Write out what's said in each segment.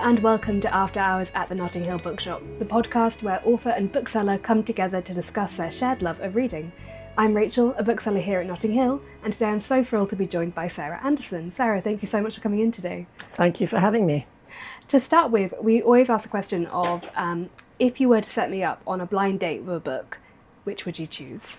and welcome to After Hours at the Notting Hill Bookshop, the podcast where author and bookseller come together to discuss their shared love of reading. I'm Rachel, a bookseller here at Notting Hill, and today I'm so thrilled to be joined by Sarah Anderson. Sarah, thank you so much for coming in today. Thank you for having me. To start with, we always ask the question of, if you were to set me up on a blind date with a book, which would you choose?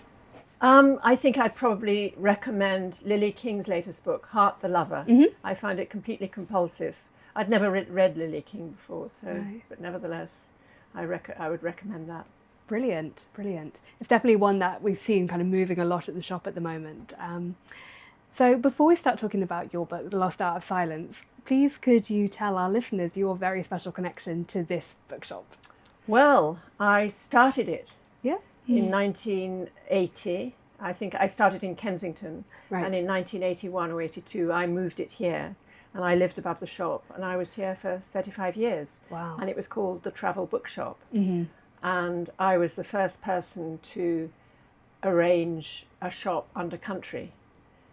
I think I'd probably recommend Lily King's latest book, Heart the Lover. Mm-hmm. I found it completely compulsive. I'd never read Lily King before, Right. but nevertheless, I would recommend that. Brilliant, brilliant. It's definitely one that we've seen kind of moving a lot at the shop at the moment. So before we start talking about your book, The Lost Art of Silence, please could you tell our listeners your very special connection to this bookshop? Well, I started it Yeah. in 1980. I think I started in Kensington, Right. and in 1981 or 82, I moved it here. And I lived above the shop, and I was here for 35 years. Wow. And it was called the Travel Bookshop. Mm-hmm. And I was the first person to arrange a shop under country.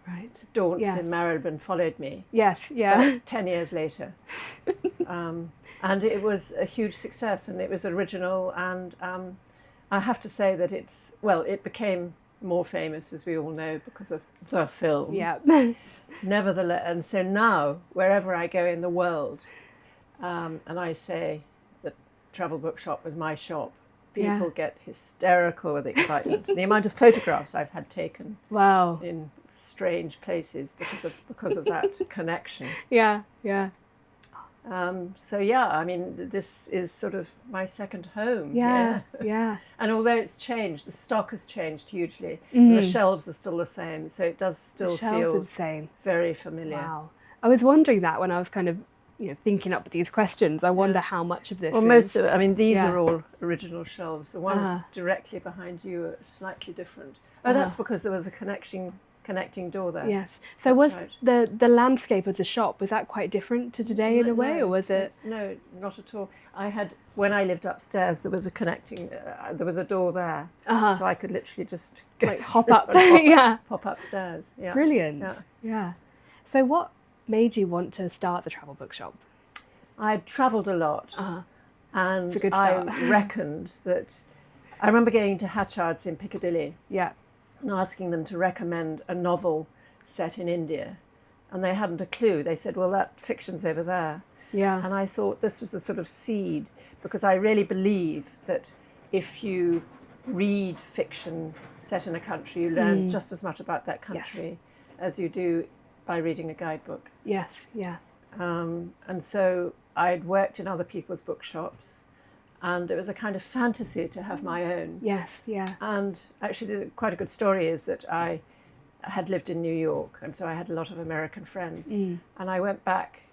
Right. Daunts Yes. in Marylebone followed me. Yes, yeah. But 10 years later. And it was a huge success, and it was original. And I have to say that it became more famous, as we all know, because of the film. Yeah. Nevertheless, and so now, wherever I go in the world, and I say the Travel Bookshop was my shop, people get hysterical with excitement. The amount of photographs I've had taken Wow. in strange places because of that connection. Yeah, yeah. So yeah, I mean, this is sort of my second home. Yeah, yeah. And although it's changed, the stock has changed hugely, and the shelves are still the same, so it does still feel insane. very familiar. Wow. I was wondering that when I was kind of, thinking up these questions. I wonder how much of this Well, is... most of it, I mean, these Yeah. are all original shelves. The ones directly behind you are slightly different. Oh, that's because there was a connecting door there. Yes. So That's was right. the landscape of the shop, was that quite different to today in a way, or was it? No, not at all. When I lived upstairs, there was a there was a door there. So I could literally just go Like hop through up, and yeah. pop upstairs. Yeah. Brilliant. Yeah. Yeah. So what made you want to start the Travel Bookshop? I'd travelled a lot, and It's a good I start. reckoned that I remember going to Hatchard's in Piccadilly Yeah. and asking them to recommend a novel set in India, and they hadn't a clue. They said, well, that fiction's over there. Yeah. And I thought this was a sort of seed, because I really believe that if you read fiction set in a country, you learn just as much about that country as you do by reading a guidebook. Yes. Yeah. And so I'd worked in other people's bookshops, and it was a kind of fantasy to have my own. Yes. Yeah. And actually, quite a good story is that I had lived in New York, and so I had a lot of American friends. And I went back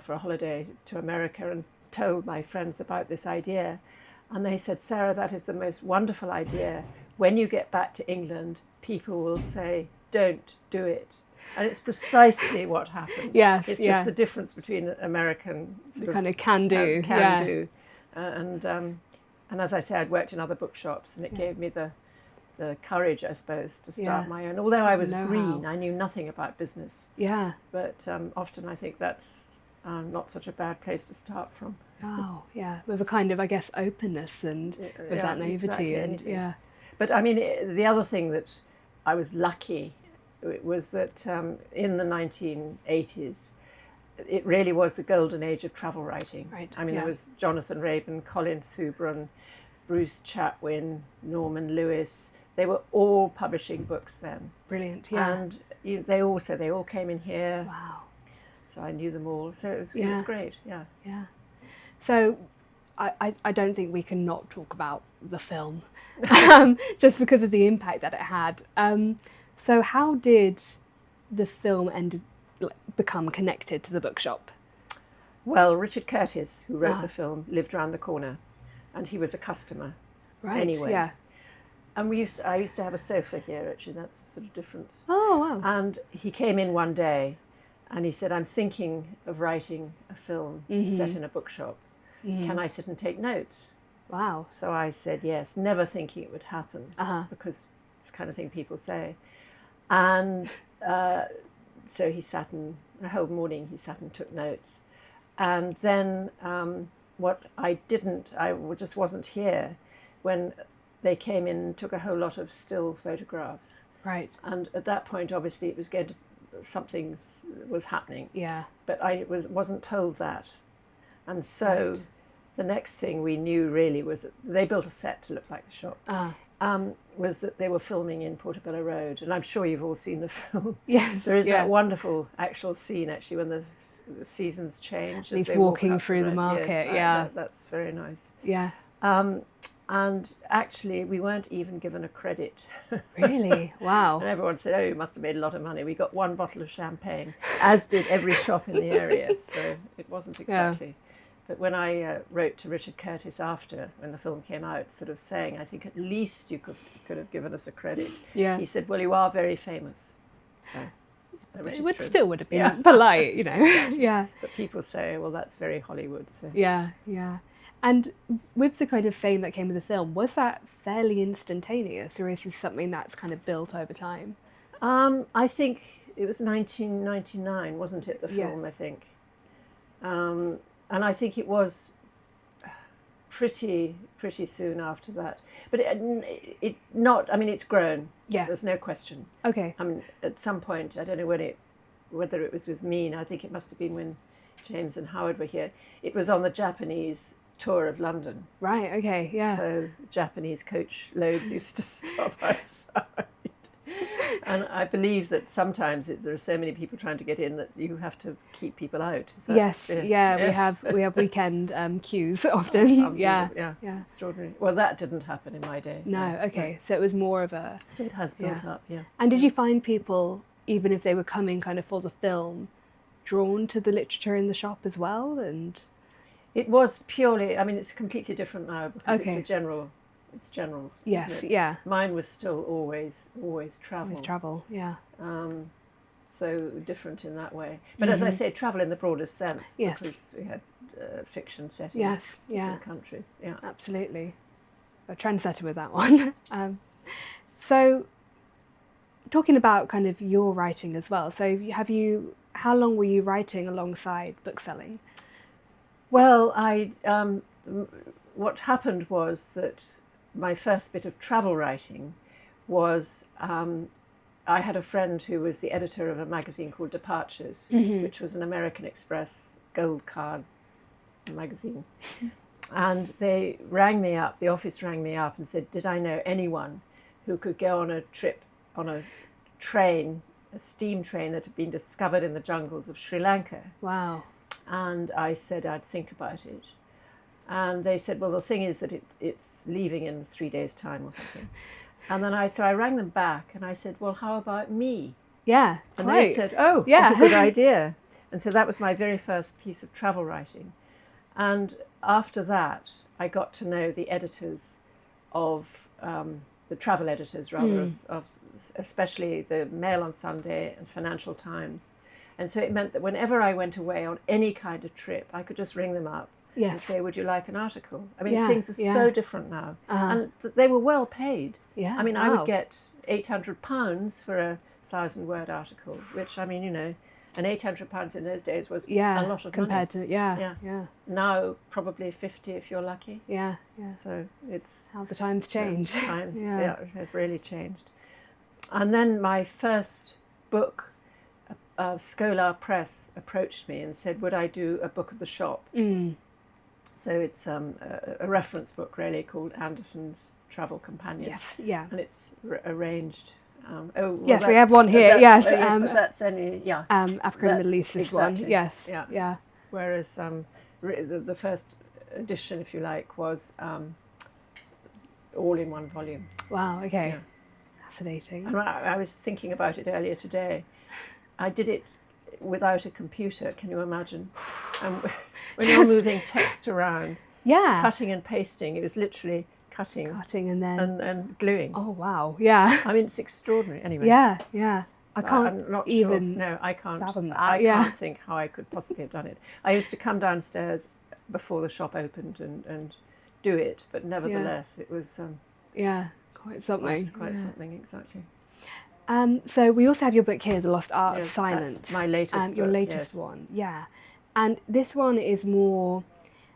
for a holiday to America and told my friends about this idea. And they said, Sarah, that is the most wonderful idea. When you get back to England, people will say, don't do it. And it's precisely what happened. Yes. It's yeah. just the difference between American sort kind of can do. can do. And as I say, I'd worked in other bookshops, and it gave me the courage, I suppose, to start my own. Although I was green, I knew nothing about business. Yeah. But often I think that's not such a bad place to start from. Oh, yeah. With a kind of, I guess, openness and with that naivety. Exactly, and anything. yeah. But I mean, the other thing that I was lucky was that in the 1980s, it really was the golden age of travel writing. Right, I mean, yeah. there was Jonathan Raban, Colin Thubrun, Bruce Chatwin, Norman Lewis. They were all publishing books then. Brilliant. Yeah. And they all came in here. Wow. So I knew them all. So it was great. Yeah. Yeah. So I don't think we can not talk about the film, just because of the impact that it had. So how did the film become connected to the bookshop? Well, Richard Curtis, who wrote the film, lived around the corner, and he was a customer. Right. Anyway. Yeah. And I used to have a sofa here, actually. That's the sort of difference. Oh, wow. And he came in one day, and he said, I'm thinking of writing a film set in a bookshop. Can I sit and take notes? Wow. So I said yes, never thinking it would happen, because it's the kind of thing people say. And so he sat, and the whole morning he sat and took notes. And then what I just wasn't here when they came in and took a whole lot of still photographs. Right. And at that point, obviously, it was something was happening. Yeah. But I wasn't told that. And so the next thing we knew really was that they built a set to look like the shop. Was that they were filming in Portobello Road. And I'm sure you've all seen the film. Yes. There is that wonderful actual scene, actually, when the seasons change. He's walking through the market. Yes, that's very nice. Yeah. And actually, we weren't even given a credit. Really? Wow. And everyone said, oh, you must have made a lot of money. We got one bottle of champagne, as did every shop in the area. So it wasn't exactly. Yeah. But when I wrote to Richard Curtis after, when the film came out, sort of saying, I think at least you could have given us a credit. Yeah. He said, well, you are very famous. So it still would have been polite, you know. Yeah. But people say, well, that's very Hollywood. So. Yeah, yeah. And with the kind of fame that came with the film, was that fairly instantaneous, or is this something that's kind of built over time? I think it was 1999, wasn't it, the film, yes. I think. And I think it was pretty soon after that. But it's grown. Yeah. There's no question. Okay. I mean, at some point, I don't know whether it was with me, I think it must have been when James and Howard were here. It was on the Japanese tour of London. Right, okay, yeah. So Japanese coach loads used to stop outside. And I believe that sometimes there are so many people trying to get in that you have to keep people out. Yes. We have weekend queues often. Yeah. Extraordinary. Well, that didn't happen in my day. No, okay. So it was more of a... So it has built up, yeah. And did you find people, even if they were coming kind of for the film, drawn to the literature in the shop as well? And it was purely, I mean, it's completely different now because it's general. Yes, yeah. Mine was still always travel. Always travel, yeah. So different in that way. But as I say, travel in the broadest sense. Yes. Because we had fiction set in different countries. Yeah. Absolutely. A trendsetter with that one. So, talking about kind of your writing as well. So, how long were you writing alongside bookselling? Well, what happened was that my first bit of travel writing was I had a friend who was the editor of a magazine called Departures, which was an American Express gold card magazine. And they rang me up, the office rang me up and said, did I know anyone who could go on a trip on a train, a steam train that had been discovered in the jungles of Sri Lanka? Wow. And I said I'd think about it. And they said, well, the thing is that it's leaving in 3 days' time or something. And then I rang them back and I said, well, how about me? Yeah. And they said, oh, that's a good idea. And so that was my very first piece of travel writing. And after that, I got to know the editors of, the travel editors rather, of especially the Mail on Sunday and Financial Times. And so it meant that whenever I went away on any kind of trip, I could just ring them up and say, would you like an article? I mean, things are so different now. And they were well paid. Yeah. I mean, I would get £800 for a 1,000-word article, which, I mean, you know, and £800 in those days was a lot of compared money. To Now, probably 50 if you're lucky. Yeah. So it's... how the times change. It has really changed. And then my first book, Scholar Press approached me and said, would I do a book of the shop? So it's a reference book really called Anderson's Travel Companion. Yes, yeah. And it's arranged. Yes, we have one here. Yes, but that's only African and Middle East. This one. Yes, yeah. Whereas the first edition, if you like, was all in one volume. Wow. Okay. Fascinating. And I was thinking about it earlier today. I did it without a computer. Can you imagine? When you're moving text around, cutting and pasting, it was literally cutting and then and gluing. Oh wow! Yeah. I mean, it's extraordinary. Anyway. Yeah. So I can't I'm not even. Sure. No, I can't. Fathom that. I can't think how I could possibly have done it. I used to come downstairs before the shop opened and do it, but nevertheless, it was. Quite something. Quite something, exactly. So we also have your book here, The Lost Art of Silence. That's my latest your book, latest one, yeah. And this one is more,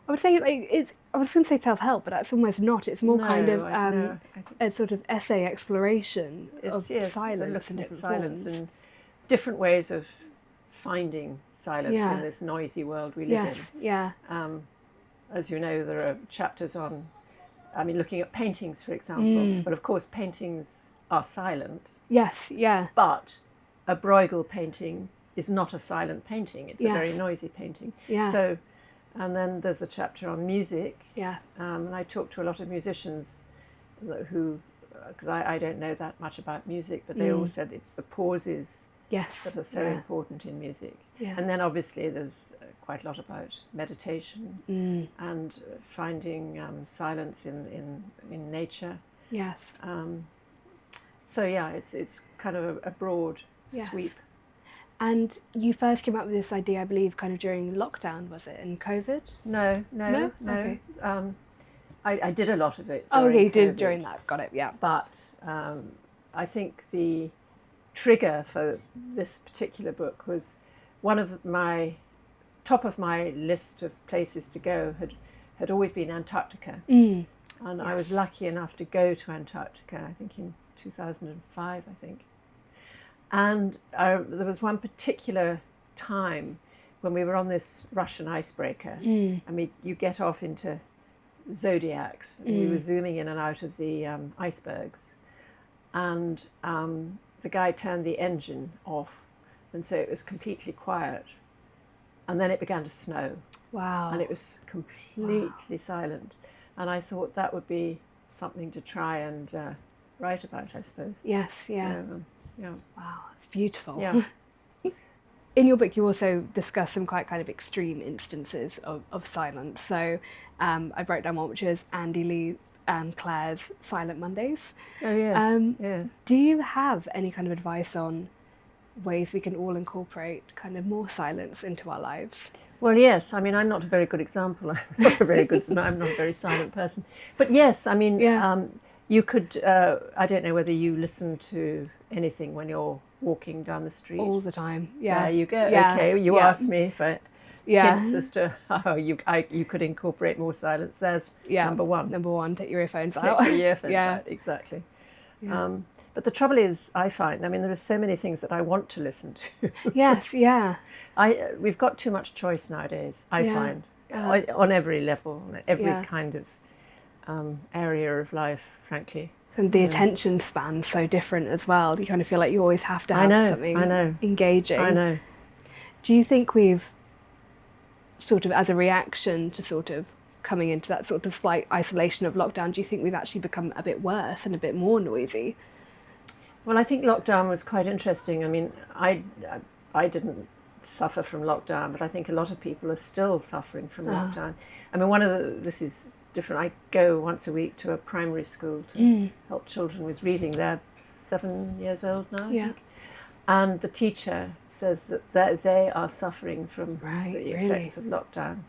I would say, like, I was going to say self-help, but that's almost not. It's more kind of a sort of essay exploration of silence and different forms. And different ways of finding silence in this noisy world we live in. Yeah. As you know, there are chapters on, looking at paintings, for example. But of course, paintings are silent. Yes, yeah. But a Bruegel painting is not a silent painting. It's a very noisy painting. Yeah. So, and then there's a chapter on music. Yeah. And I talk to a lot of musicians who, because I don't know that much about music, but they all said it's the pauses that are so important in music. Yeah. And then obviously there's quite a lot about meditation and finding silence in nature. Yes. So yeah, it's kind of a broad sweep. And you first came up with this idea, I believe, kind of during lockdown, was it, in COVID? No. Okay. I did a lot of it. Oh, okay, you did during that. Got it. Yeah. But I think the trigger for this particular book was one of my top of my list of places to go had always been Antarctica, and I was lucky enough to go to Antarctica. I think in 2005. And there was one particular time when we were on this Russian icebreaker. You get off into zodiacs, and we were zooming in and out of the icebergs, and the guy turned the engine off, and so it was completely quiet, and then it began to snow. Wow. And it was completely silent, and I thought that would be something to try and write about, I suppose. Yes, yeah. So, yeah. Wow, it's beautiful. Yeah. In your book, you also discuss some quite kind of extreme instances of silence. So I wrote down one which is Andy Lee's and Claire's Silent Mondays. Oh, yes. Yes. Do you have any kind of advice on ways we can all incorporate kind of more silence into our lives? Well, yes. I'm not a very good example. I'm not a very silent person. But yes, you could, I don't know whether you listen to anything when you're walking down the street. All the time, yeah. There you go. Yeah. Okay, you asked me for hints as to how you could incorporate more silence. There's number one. Number one, take your earphones out. Take your earphones out, exactly. Yeah. But the trouble is, I find, there are so many things that I want to listen to. Yes, yeah. We've got too much choice nowadays, I find, on every level, every kind of area of life, frankly. And the attention span's so different as well. You kind of feel like you always have to have something engaging. I know. Do you think we've sort of, as a reaction to sort of coming into that sort of slight isolation of lockdown, do you think we've actually become a bit worse and a bit more noisy? Well, I think lockdown was quite interesting. I didn't suffer from lockdown, but I think a lot of people are still suffering from lockdown. This is different. I go once a week to a primary school to help children with reading. They're 7 years old now, I think. And the teacher says that they are suffering from the effects of lockdown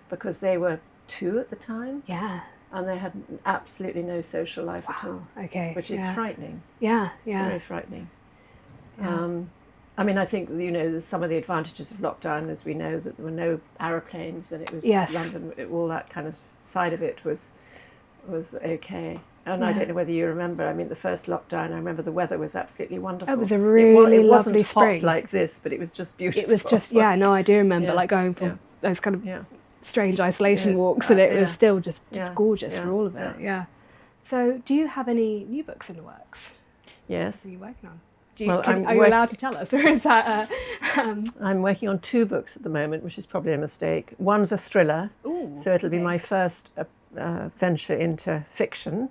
because they were 2 at the time. Yeah. And they had absolutely no social life at all. Okay. Which is frightening. Yeah. Very frightening. Yeah. I think, some of the advantages of lockdown, as we know, that there were no aeroplanes and it was London, all that kind of side of it was okay. And I don't know whether you remember, the first lockdown, I remember the weather was absolutely wonderful. It was a really it lovely wasn't spring. Hot like this, but it was just beautiful. It was just, I do remember going for those kind of strange isolation walks, and it was still just gorgeous for all of it. Yeah. So do you have any new books in the works? Yes. What are you working on? Are you allowed to tell us? Or is that I'm working on 2 books at the moment, which is probably a mistake. One's a thriller, so it'll be my first venture into fiction,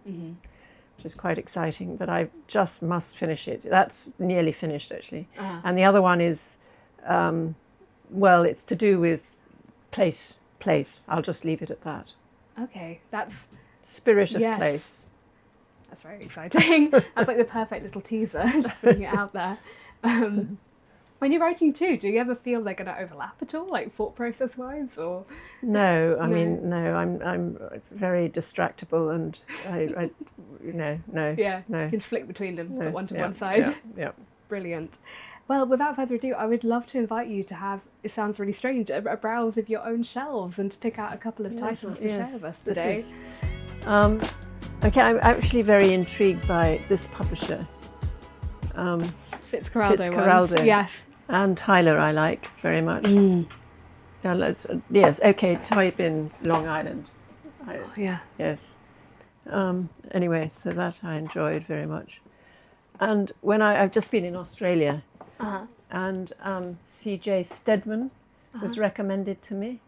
which is quite exciting, but I just must finish it. That's nearly finished, actually. And the other one is, it's to do with place. I'll just leave it at that. Okay, that's... Spirit of place. That's very exciting. That's like the perfect little teaser, just putting it out there. When you're writing too, do you ever feel they're going to overlap at all, like thought process wise, or? No, I'm very distractible, and no. Yeah, no. You can flick between them, put one to one side. Yeah. Brilliant. Well, without further ado, I would love to invite you to have, it sounds really strange, a browse of your own shelves and to pick out a couple of titles to share with us today. Okay, I'm actually very intrigued by this publisher. Fitzcarraldo. Yes. And Tyler I like very much. Yes, okay, type in Long Island. Yes. Anyway, so that I enjoyed very much. And when I've just been in Australia, and C.J. Stedman was recommended to me,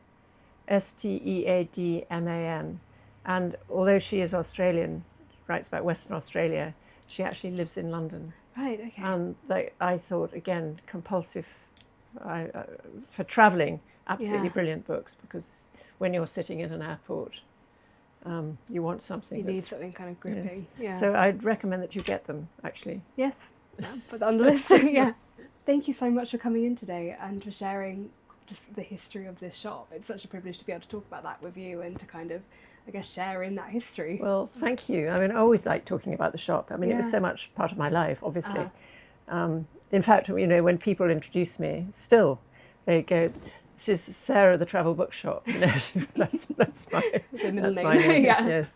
Steadman. And although she is Australian, writes about Western Australia, she actually lives in London. Right, okay. And I thought, again, compulsive for travelling, absolutely brilliant books, because when you're sitting in an airport, you want something. You need something kind of gripping. Yes. Yeah. So I'd recommend that you get them, actually. Yes, put that on the list. Yeah. Thank you so much for coming in today and for sharing just the history of this shop. It's such a privilege to be able to talk about that with you and to kind of, I guess, share in that history. Well, thank you. I mean, I always like talking about the shop. I mean, it was so much part of my life, obviously. In fact, you know, when people introduce me, still, they go, "This is Sarah, the Travel Bookshop." You know, that's my middle name. My name. Yes.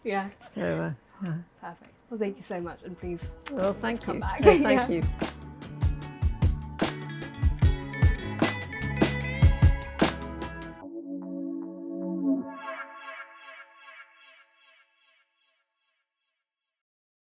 So, Perfect. Well, thank you so much, and please. Well, thank you. Come back. No, thank you.